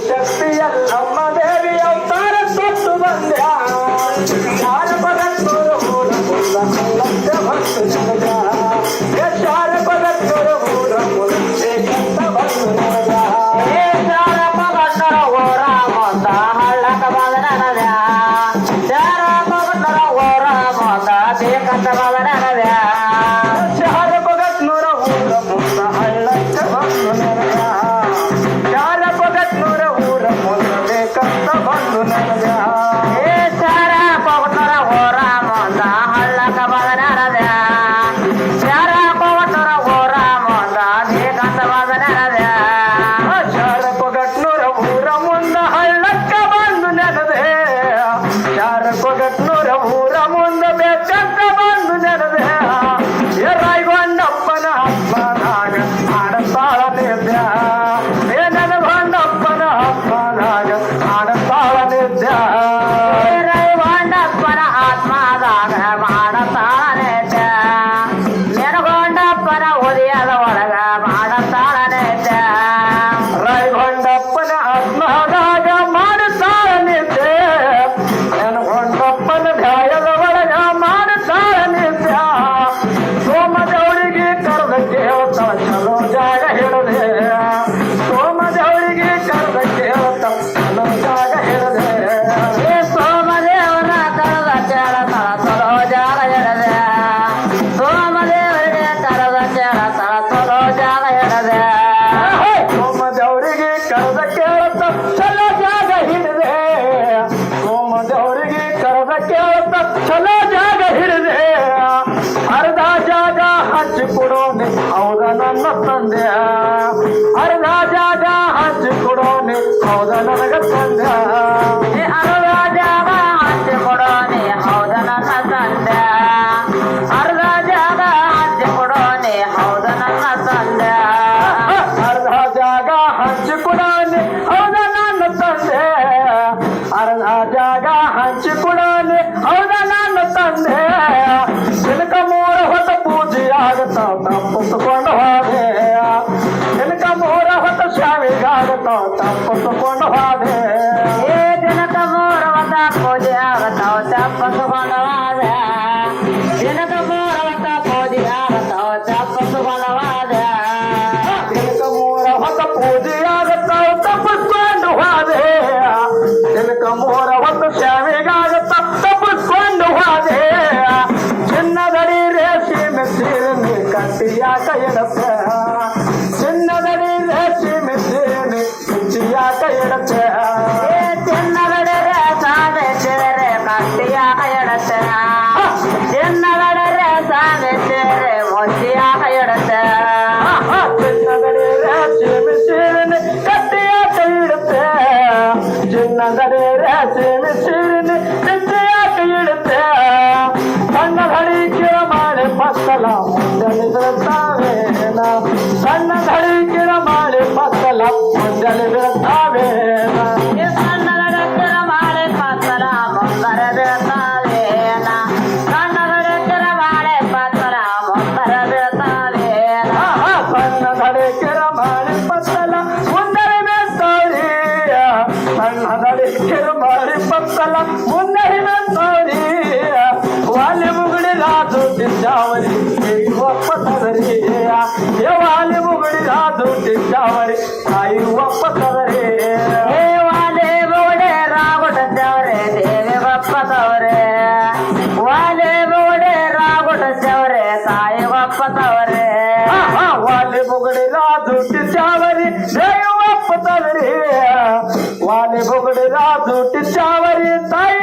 ಶಕ್ತಿಯಲ್ಲಮ್ಮ ದೇವಿ ಅವತಾರ ತೊಟ್ಟು ಬಂದ್ಯ ಶಾರಪದತ್ತೂರು ಮೂಲ ಮೂಲ ಕಲ್ಲಂತ ಭಕ್ತ ಜನಗ ಶಾರಪದತ್ತೂರು ಮೂಲ ಮೂಲ ಶ್ರೀಕಂಠ ಭಕ್ತ ಜನಗ ಶಾರಪದತ್ತರ ಓರ ಮೊತ್ತ ಹಳ್ಳಕ ಬದನದ ಶಾರಪದತ್ತರ ಓರ ಮೊತ್ತ ಶ್ರೀಕಂಠ ಬದನದ ಶಾರಪದತ್ನೂರ ಊರ ಮೊತ್ತ ಹಳ್ಳಕ ಭಕ್ತ ಜನಗ ಶಾರಪದತ್ನೂರ ಊರ ಮೊತ್ತ ಶ್ರೀಕಂಠ ಭಕ್ತ ಜನಗ ಕೊಗಟ್ನೂರ ಊರ ಮುಂದೆ ಬೇಕಂತ ಬಂದು ನೆನದೆ ರಾಯಗೊಂಡಪ್ಪನ ಹಬ್ಬನಾಗ ಆಡತಾಳ ನಿದ್ಯ ನನಗೊಂಡಪ್ಪನ ಹಬ್ಬನಾಗ ಆಡತಾಳ ನಿದ್ಯ ರಾಯಗೊಂಡಪ್ಪನ ಆತ್ಮದಾಗ ಮಾಡತಾಳ ನಿದ್ಯ ನೆನಗೊಂಡಪ್ಪನ ಉದಯದ ಒಳಗ ಮಾಡತಾಳ ನಿದ್ಯ ರಾಯಗೊಂಡಪ್ಪನ ಆತ್ಮದಾಗ ಮಾಡತಾಳ ನಿದ್ಯ ನೆನಗೊಂಡಪ್ಪನ ಧ್ಯಾಯದ ಒಳಗ ಮಾಡತಾಳ ನಿತ್ಯ ಸೋಮದವರಿಗೆ ಕರೆದ ಕೇಳ್ತಾಳ ಚಲೋ ಜಾಗ ಹಿಡದೆ ಸೋಮದವರಿಗೆ ಕರೆದ ಕೇಳ್ತಾಳ ಚಲೋ ಜಾಗ ಹಿಡದೆ ಸೋಮದೇವನ ಕರೆದ ಕೇಳತಾಳ ಚಲೋ ಜಾಗ ಹಿಡದೆ ಸೋಮದೇವರಿಗೆ ಕರೆದ ಕೇಳತಾಳ ಚಲೋ ಜಾಗ ಹಿಡದೆ ಸೋಮದವರಿಗೆ ಕರೆದ ಕೇಳ್ತಾಳ ಚಲೋ ಜಾಗ ಹಿಡದೆ ಸೋಮದವರಿಗೆ ಕರೆದ ಕೇಳ್ತ ಚಲೋ ಜಾಗ ಹಿಡಿದೆ ಅರ್ಧ ಜಾಗ ಹಂಚಿಕೊಡೋನೆ ಹೌದ ನನ್ನ ತಂದೆ ಅರ್ಧ ಜಾಗ ಹಂಚಿಕೊಡೋನೆ ಹೌದ ನನಗ ತಂದೆ ಅರ್ಧ ಜಾಗ ಹಂಚಿಕೊಡೋನೆ ಹೌದ ನನ್ನ ತಂದೆ ಅರ್ಧ ಜಾಗ ಹಂಚಿಕೊಡೋನೆ ಹೌದ ನನ್ನ ತಂದೆ ಅರ್ಧ ಜಾಗ ಹಂಚಿಕೊಡೋನೆ ಹೌದ ನನ್ನ ತಂದೆ ಅರ್ಧ ಜಾಗ ಹಂಚಿಕೊಡೋನೆ ಹೌದ ನನ್ನ ತಂದೆ ನಿನಕ ಮೂರ ಹೊತ್ತ ಪೂಜೆ ಆಗತ್ತ ತಪ್ಪಿಸ್ಕೊಂಡು ಹೋದೆ ನಿನಕ ಮೂರ ಹೊತ್ತ ಶಾವಿಗಾಗತ್ತ ತಪ್ಪಿಸ್ಕೊಂಡು ಹೋದೆ ದಿನಕ ಮೂರ ಹೊತ್ತ ಪೂಜೆ ಆಗತ್ತ ತಪ್ಪಿಸ್ಕೊಂಡು ಹೋದೆ ದಿನಕ ಮೂರ ಹೊತ್ತ ಪೂಜೆ ಆಗತ್ತ ತಪ್ಪಿಸ್ಕೊಂಡು ಹೋದೆ ದಿನಕ ಮೂರ ಹೊತ್ತ ಪೂಜೆ ಆಗತ್ತ ತಪ್ಪಿಸ್ಕೊಂಡು ಹೋದೆ ದಿನಕ ಮೂರ ಹೊತ್ತು ಶಾವಿಗಾಗತ್ತ ತಪ್ಪಿಸ್ಕೊಂಡು ಹೋದೆ ಚಿನ್ನದಡಿ ರೇಷ್ಮೆ ಸೀರೆ ಕಟ್ಟಿಯಾಕ ಎಡತ್ತೆ ಚಿನ್ನದಡಿ ರೇಷ್ಮೆ ಸೀರೆ ಕಟ್ಟಿಯಾಕ ಎಡತ್ತೆ ಚಿನ್ನದಡಿ ರೇಸಾದೆ ಸೀರೆ ಕಟ್ಟಿಯಾಕ ಎಡತ್ತೆ ಚಿನ್ನದಡಿ ರೇಸಾದೆ ಸೀರೆ ಮುಚ್ಚಿಯಾಕ ಎಡತ್ತೆ ಚಿನ್ನದಡಿ ರೇಷ್ಮೆ ಸೀರೆ ಕಟ್ಟಿಯಾಕ ಇಡುತ್ತೆ ಚಿನ್ನದಡಿ ರೇಷ್ಮೆ ಸೀರೆ ಕಟ್ಟಿಯಾಕ ಇಡುತ್ತೆ ಸಣ್ಣ ಧಡಿಕಿರ ಮಾಡಿ ಫಸಲ ಮುಂಜಾನೆ ಬೀಳ್ತಾವೇನ ಸಣ್ಣ ಧಡಿಕಿರ ಮಾಡಿ ಫಸಲ ಮುಂಜಾನೆ ಬೀಳ್ತಾವೇನ ಸಣ್ಣ ಧಡಿಕಿರ ಮಾಡಿ ಫಸಲ ಮುಂದರೆ ಬೀಳ್ತಾವೇನ ಸಣ್ಣ ಧಡಿಕಿರ ಮಾಡಿ ಫಸಲ ಮುಂದರೆ ಬೀಳ್ತಾವೇನ ಸಣ್ಣ ಧಡಿಕಿರ ಮಾಡಿ ಫಸಲ ಮುಂದರೆ ಬೀಳ್ತಾವೆ ಸಣ್ಣ ಧಡಿಕಿರ ಮಾಡಿ ಫಸಲ ಮುಂದರೆ ಬೀಳ್ತಾವೆ ವಾಲಿ ಮುಗುಡಿ ರಾಜು ಟಿಂಜಾವರಿ ಒಪ್ಪತವರಿ ವಾಲಿ ಮುಗುಡಿ ರಾಜು ಟಿಂಜಾವರಿ ತಾಯಿ ಒಪ್ಪತವರಿ ವಾಲಿ ಮುಗುಡಿ ರಾಗುಟವರೇ ದೇವಿ ಒಪ್ಪತವರೇ ವಾಲಿ ಮುಗುಡಿ ರಾಗುಟವರೇ ತಾಯಿ ಒಪ್ಪತವರೇ ವಾಲಿ ಮುಗುಡಿ ರಾಜು ಟಿಂಜಾವರಿ ದೇವಿ ಒಪ್ಪತವರಿ ವಾಲಿ ಮುಗುಡಿ ರಾಜು ಟಿಂಜಾವರಿ ತಾಯಿ